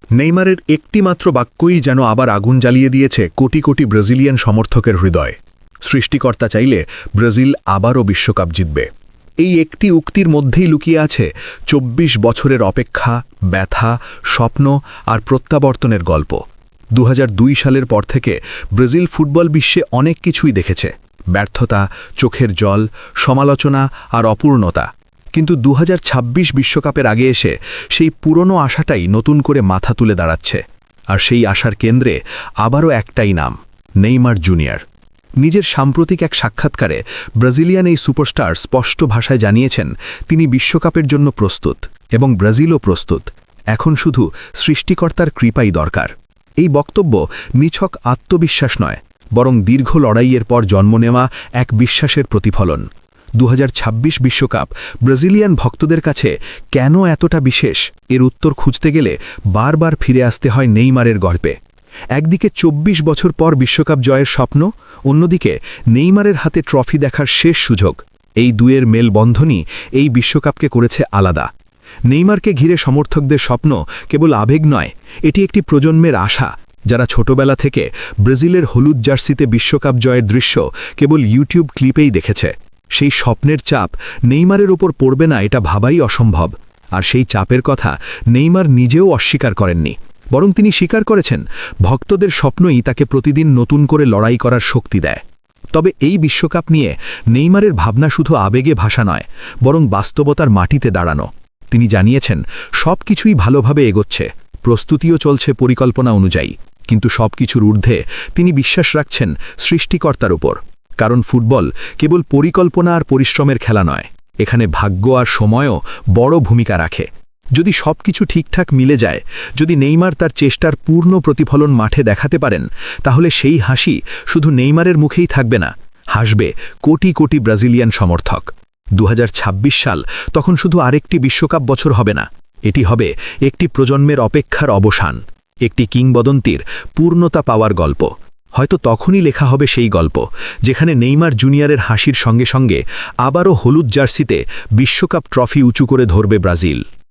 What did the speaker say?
নেইমারের একটিমাত্র বাক্যই যেন আবার আগুন জ্বালিয়ে দিয়েছে কোটি কোটি ব্রাজিলিয়ান সমর্থকের হৃদয়। সৃষ্টিকর্তা চাইলে ব্রাজিল আবারও বিশ্বকাপ জিতবে। এই একটি উক্তির মধ্যেই লুকিয়ে আছে ২৪ বছরের অপেক্ষা, ব্যথা, স্বপ্ন আর প্রত্যাবর্তনের গল্প। ২০০২ সালের পর থেকে ব্রাজিল ফুটবল বিশ্বে অনেক কিছুই দেখেছে, ব্যর্থতা, চোখের জল, সমালোচনা আর অপূর্ণতা। কিন্তু ২০২৬ বিশ্বকাপের আগে এসে সেই পুরনো আশাটাই নতুন করে মাথা তুলে দাঁড়াচ্ছে। আর সেই আশার কেন্দ্রে আবারও একটাই নাম, নেইমার জুনিয়র। নিজের সাম্প্রতিক এক সাক্ষাৎকারে ব্রাজিলিয়ান এই সুপারস্টার স্পষ্ট ভাষায় জানিয়েছেন তিনি বিশ্বকাপের জন্য প্রস্তুত এবং ব্রাজিলও প্রস্তুত। এখন শুধু সৃষ্টিকর্তার কৃপাই দরকার। এই বক্তব্য নিছক আত্মবিশ্বাস নয়, বরং দীর্ঘ লড়াইয়ের পর জন্ম নেওয়া এক বিশ্বাসের প্রতিফলন। ২০২৬ বিশ্বকাপ ব্রাজিলিয়ান ভক্তদের কাছে কেন এতটা বিশেষ, এর উত্তর খুঁজতে গেলে বারবার ফিরে আসতে হয় নেইমারের গল্পে। একদিকে ২৪ বছর পর বিশ্বকাপ জয়ের স্বপ্ন, অন্যদিকে নেইমারের হাতে ট্রফি দেখার শেষ সুযোগ। এই দুয়ের মেলবন্ধনই এই বিশ্বকাপকে করেছে আলাদা। নেইমারকে ঘিরে সমর্থকদের স্বপ্ন কেবল আবেগ নয়, এটি একটি প্রজন্মের আশা, যারা ছোটবেলা থেকে ব্রাজিলের হলুদ জার্সিতে বিশ্বকাপ জয়ের দৃশ্য কেবল ইউটিউব ক্লিপেই দেখেছে। সেই স্বপ্নের চাপ নেইমারের ওপর পড়বে না এটা ভাবাই অসম্ভব। আর সেই চাপের কথা নেইমার নিজেও অস্বীকার করেননি, বরং তিনি স্বীকার করেছেন ভক্তদের স্বপ্নই তাকে প্রতিদিন নতুন করে লড়াই করার শক্তি দেয়। তবে এই বিশ্বকাপ নিয়ে নেইমারের ভাবনা শুধু আবেগে ভাষা নয়, বরং বাস্তবতার মাটিতে দাঁড়ানো। তিনি জানিয়েছেন সব কিছুই ভালোভাবে এগোচ্ছে, প্রস্তুতিও চলছে পরিকল্পনা অনুযায়ী, কিন্তু সব কিছুর ঊর্ধ্বে তিনি বিশ্বাস রাখছেন সৃষ্টিকর্তার উপর। কারণ ফুটবল কেবল পরিকল্পনা আর পরিশ্রমের খেলা নয়, এখানে ভাগ্য আর সময়ও বড় ভূমিকা রাখে। যদি সব কিছু ঠিকঠাক মিলে যায়, যদি নেইমার তার চেষ্টার পূর্ণ প্রতিফলন মাঠে দেখাতে পারেন, তাহলে সেই হাসি শুধু নেইমারের মুখেই থাকবে না, হাসবে কোটি কোটি ব্রাজিলিয়ান সমর্থক। ২০২৬ সাল তখন শুধু আরেকটি বিশ্বকাপ বছর হবে না, এটি হবে একটি প্রজন্মের অপেক্ষার অবসান, একটি কিংবদন্তির পূর্ণতা পাওয়ার গল্প। হয়তো তখনই লেখা হবে সেই গল্প যেখানে নেইমার জুনিয়রের হাসির সঙ্গে সঙ্গে আবারও হলুদ জার্সিতে বিশ্বকাপ ট্রফি উঁচু করে ধরবে ব্রাজিল।